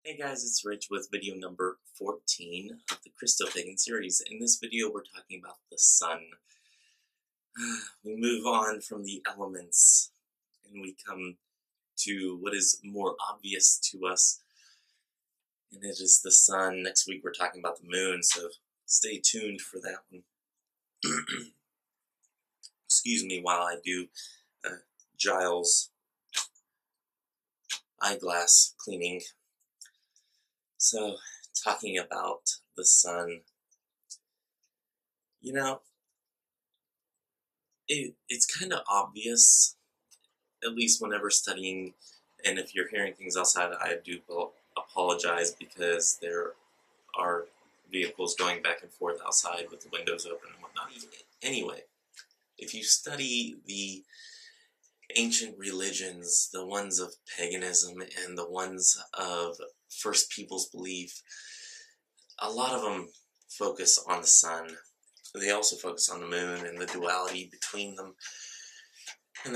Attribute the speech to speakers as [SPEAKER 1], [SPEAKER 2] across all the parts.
[SPEAKER 1] Hey guys, it's Rich with video number 14 of the Christo-Pagan series. In this video, we're talking about the sun. We move on from the elements and we come to what is more obvious to us, and it is the sun. Next week, we're talking about the moon, so stay tuned for that one. Excuse me while I do Giles' eyeglass cleaning. So, talking about the sun, it's kind of obvious, at least whenever studying, and if you're hearing things outside, I do apologize because there are vehicles going back and forth outside with the windows open and whatnot. Anyway, if you study the ancient religions, the ones of paganism and the ones of First People's belief, a lot of them focus on the sun. They also focus on the moon and the duality between them, and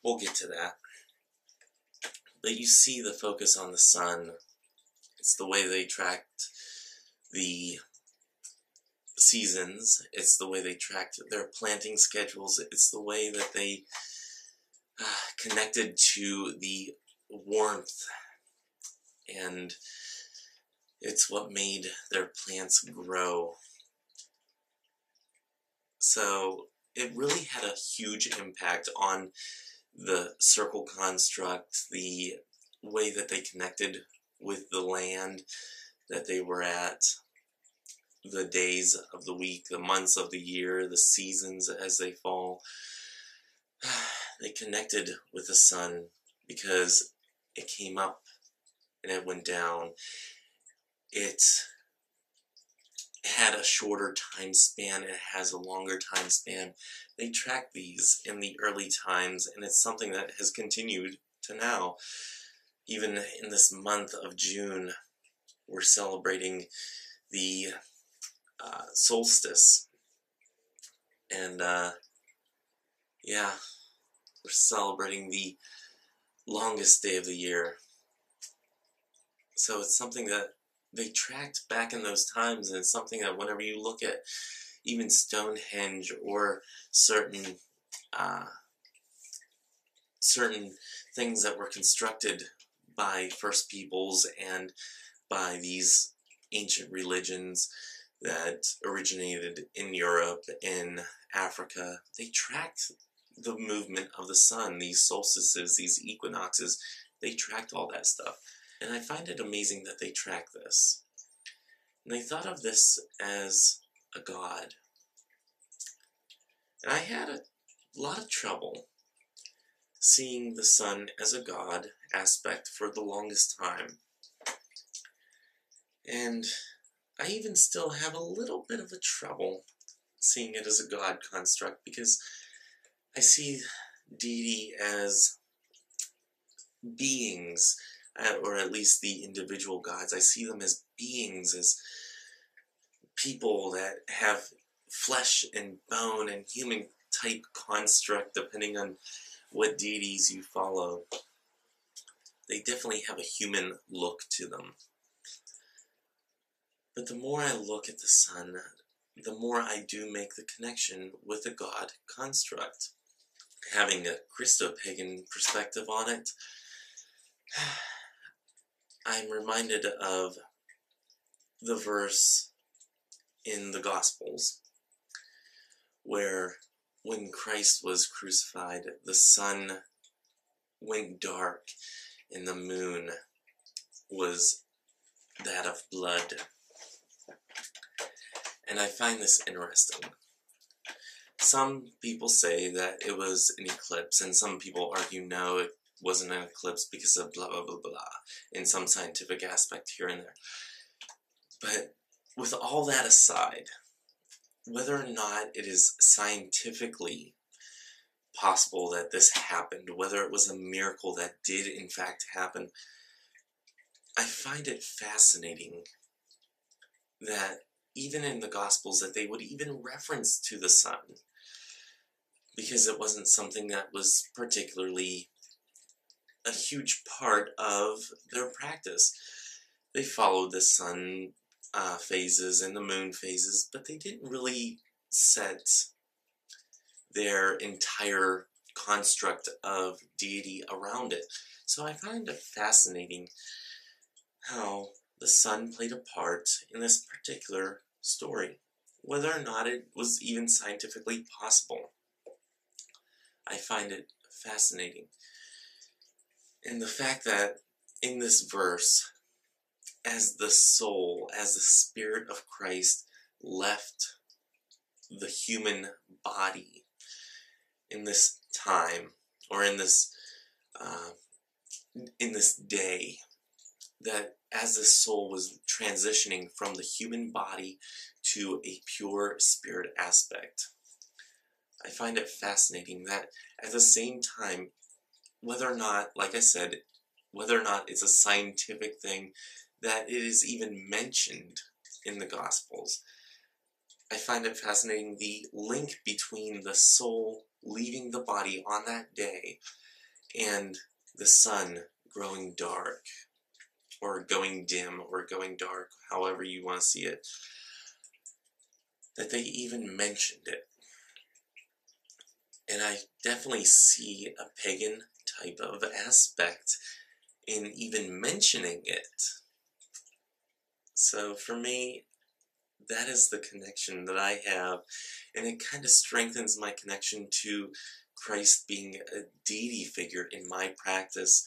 [SPEAKER 1] we'll get to that. But you see the focus on the sun. It's the way they tracked the seasons. It's the way they tracked their planting schedules. It's the way that they connected to the warmth, and it's what made their plants grow. So it really had a huge impact on the circle construct, the way that they connected with the land that they were at, the days of the week, the months of the year, the seasons as they fall. They connected with the sun because it came up and it went down. It had a shorter time span, it has a longer time span. They tracked these in the early times, and it's something that has continued to now. Even in this month of June, we're celebrating the solstice, and yeah, we're celebrating the longest day of the year. So it's something that they tracked back in those times, and it's something that whenever you look at even Stonehenge or certain things that were constructed by First Peoples and by these ancient religions that originated in Europe, in Africa, they tracked the movement of the sun, these solstices, these equinoxes. They tracked all that stuff. And I find it amazing that they track this. And they thought of this as a god. And I had a lot of trouble seeing the sun as a god aspect for the longest time. And I even still have a little bit of a trouble seeing it as a god construct, because I see deity as beings, or at least the individual gods. I see them as beings, as people that have flesh and bone and human type construct, depending on what deities you follow. They definitely have a human look to them. But the more I look at the sun, the more I do make the connection with a god construct. Having a Christo-Pagan perspective on it, I'm reminded of the verse in the Gospels where when Christ was crucified, the sun went dark and the moon was that of blood. And I find this interesting. Some people say that it was an eclipse, and some people argue no, it wasn't an eclipse because of blah blah blah blah, in some scientific aspect here and there. But with all that aside, whether or not it is scientifically possible that this happened, whether it was a miracle that did in fact happen, I find it fascinating that even in the Gospels that they would even reference to the sun, because it wasn't something that was particularly a huge part of their practice. they followed the sun phases and the moon phases, but they didn't really set their entire construct of deity around it. So I find it fascinating how the sun played a part in this particular story, whether or not it was even scientifically possible. I find it fascinating. And the fact that in this verse, as the soul, as the Spirit of Christ left the human body in this time, or in this day, that as the soul was transitioning from the human body to a pure spirit aspect, I find it fascinating that at the same time, whether or not, like I said, whether or not it's a scientific thing, that it is even mentioned in the Gospels, I find it fascinating the link between the soul leaving the body on that day and the sun growing dark, or going dim, or going dark, however you want to see it, that they even mentioned it. And I definitely see a pagan type of aspect in even mentioning it. So for me, that is the connection that I have, and it kind of strengthens my connection to Christ being a deity figure in my practice,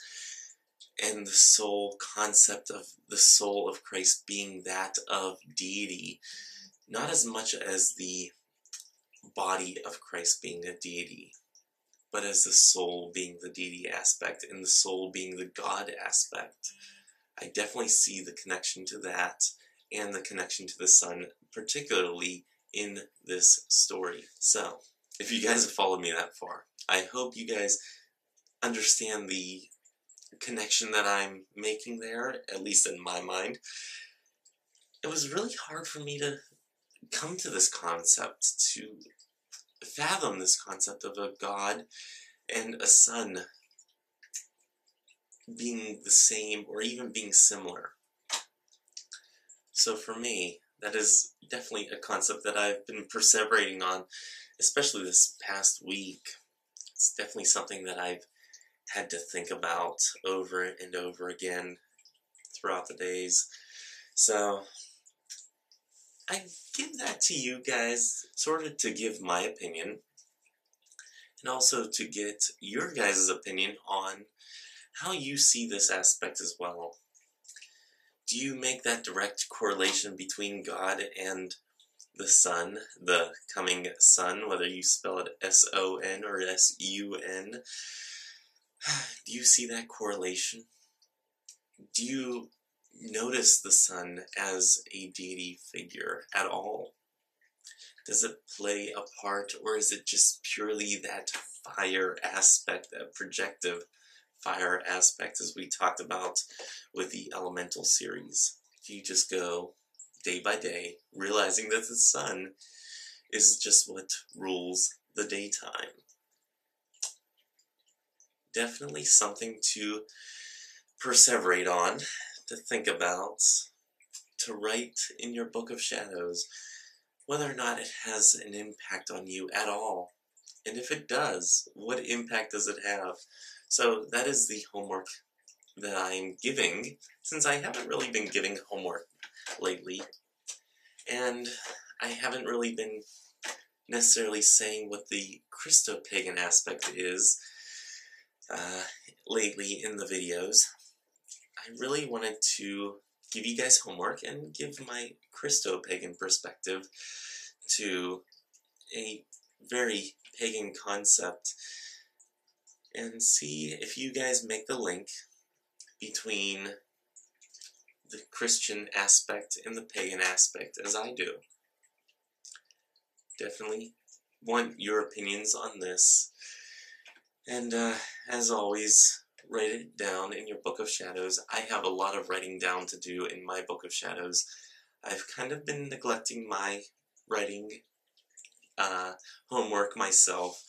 [SPEAKER 1] and the soul concept of the soul of Christ being that of deity, not as much as the body of Christ being a deity, but as the soul being the deity aspect and the soul being the God aspect. I definitely see the connection to that and the connection to the sun, particularly in this story. So, if you guys have followed me that far, I hope you guys understand the connection that I'm making there, at least in my mind. It was really hard for me to come to this concept, to fathom this concept of a God and a sun being the same or even being similar. So for me, that is definitely a concept that I've been perseverating on, especially this past week. It's definitely something that I've had to think about over and over again throughout the days. So I give that to you guys, sort of to give my opinion, and also to get your guys' opinion on how you see this aspect as well. Do you make that direct correlation between God and the sun, the coming sun, whether you spell it S-O-N or S-U-N? Do you see that correlation? Do you notice the sun as a deity figure at all? Does it play a part, or is it just purely that fire aspect, that projective fire aspect, as we talked about with the elemental series? Do you just go day by day, realizing that the sun is just what rules the daytime? Definitely something to perseverate on, to think about, to write in your book of shadows, whether or not it has an impact on you at all. And if it does, what impact does it have? So that is the homework that I'm giving, since I haven't really been giving homework lately. And I haven't really been necessarily saying what the Christo-Pagan aspect is lately in the videos. I really wanted to give you guys homework and give my Christo-Pagan perspective to a very pagan concept, and see if you guys make the link between the Christian aspect and the pagan aspect as I do. Definitely want your opinions on this. And as always, write it down in your book of shadows. I have a lot of writing down to do in my book of shadows. I've kind of been neglecting my writing homework myself,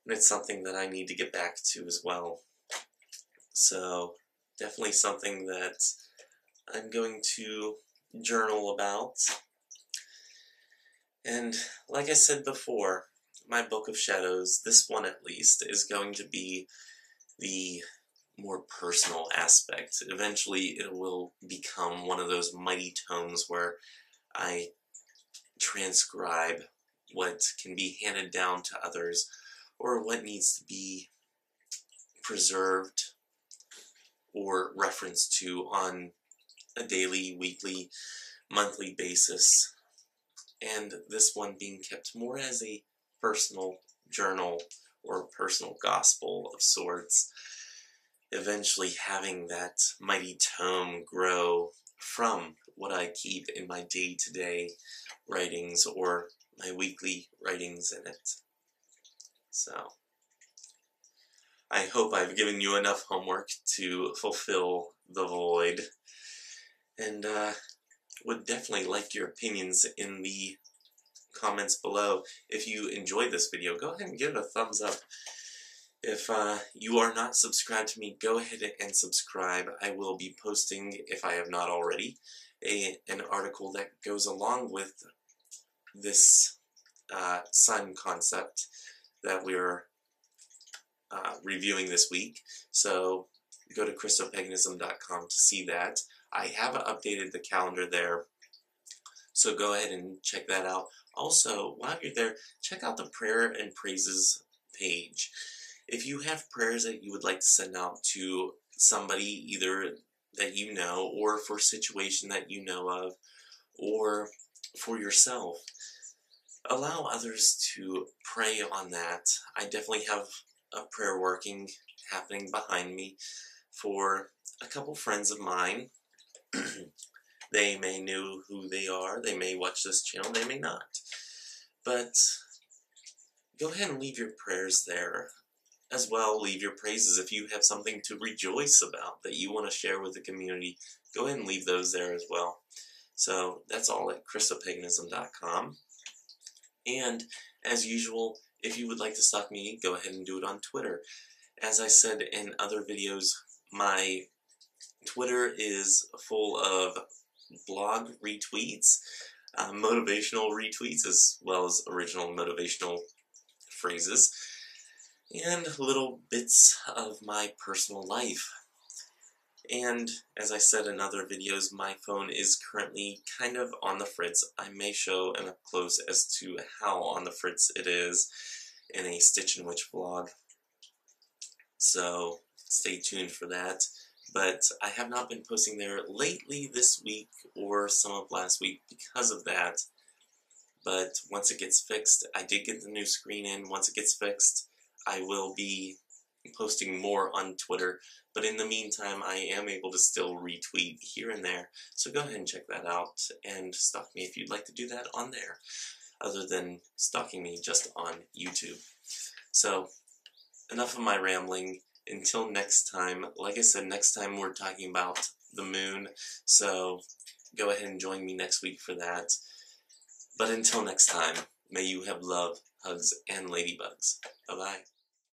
[SPEAKER 1] and it's something that I need to get back to as well. So definitely something that I'm going to journal about. And like I said before, my Book of Shadows, this one at least, is going to be the more personal aspect. Eventually it will become one of those mighty tomes where I transcribe what can be handed down to others or what needs to be preserved or referenced to on a daily, weekly, monthly basis. And this one being kept more as a personal journal or personal gospel of sorts, eventually having that mighty tome grow from what I keep in my day-to-day writings or my weekly writings in it. So, I hope I've given you enough homework to fulfill the void, and would definitely like your opinions in the comments below. If you enjoyed this video, go ahead and give it a thumbs up. If you are not subscribed to me, go ahead and subscribe. I will be posting, if I have not already, an article that goes along with this sun concept that we're reviewing this week. So go to Christo-Paganism.com to see that. I have updated the calendar there, so go ahead and check that out. Also, while you're there, check out the prayer and praises page. If you have prayers that you would like to send out to somebody, either that you know, or for a situation that you know of, or for yourself, allow others to pray on that. I definitely have a prayer happening behind me for a couple friends of mine. They may know who they are, they may watch this channel, they may not. But go ahead and leave your prayers there. As well, leave your praises. If you have something to rejoice about that you want to share with the community, go ahead and leave those there as well. So that's all at Christo-Paganism.com. And as usual, if you would like to stalk me, go ahead and do it on Twitter. As I said in other videos, my Twitter is full of blog retweets, motivational retweets, as well as original motivational phrases, and little bits of my personal life. And as I said in other videos, my phone is currently kind of on the fritz. I may show an up close as to how on the fritz it is in a Stitch and Witch vlog. So stay tuned for that. But I have not been posting there lately this week or some of last week because of that. But once it gets fixed, I did get the new screen in. Once it gets fixed, I will be posting more on Twitter. But in the meantime, I am able to still retweet here and there. So go ahead and check that out and stalk me if you'd like to do that on there, other than stalking me just on YouTube. So enough of my rambling. Until next time, like I said, next time we're talking about the moon, so go ahead and join me next week for that. But until next time, may you have love, hugs, and ladybugs. Bye-bye.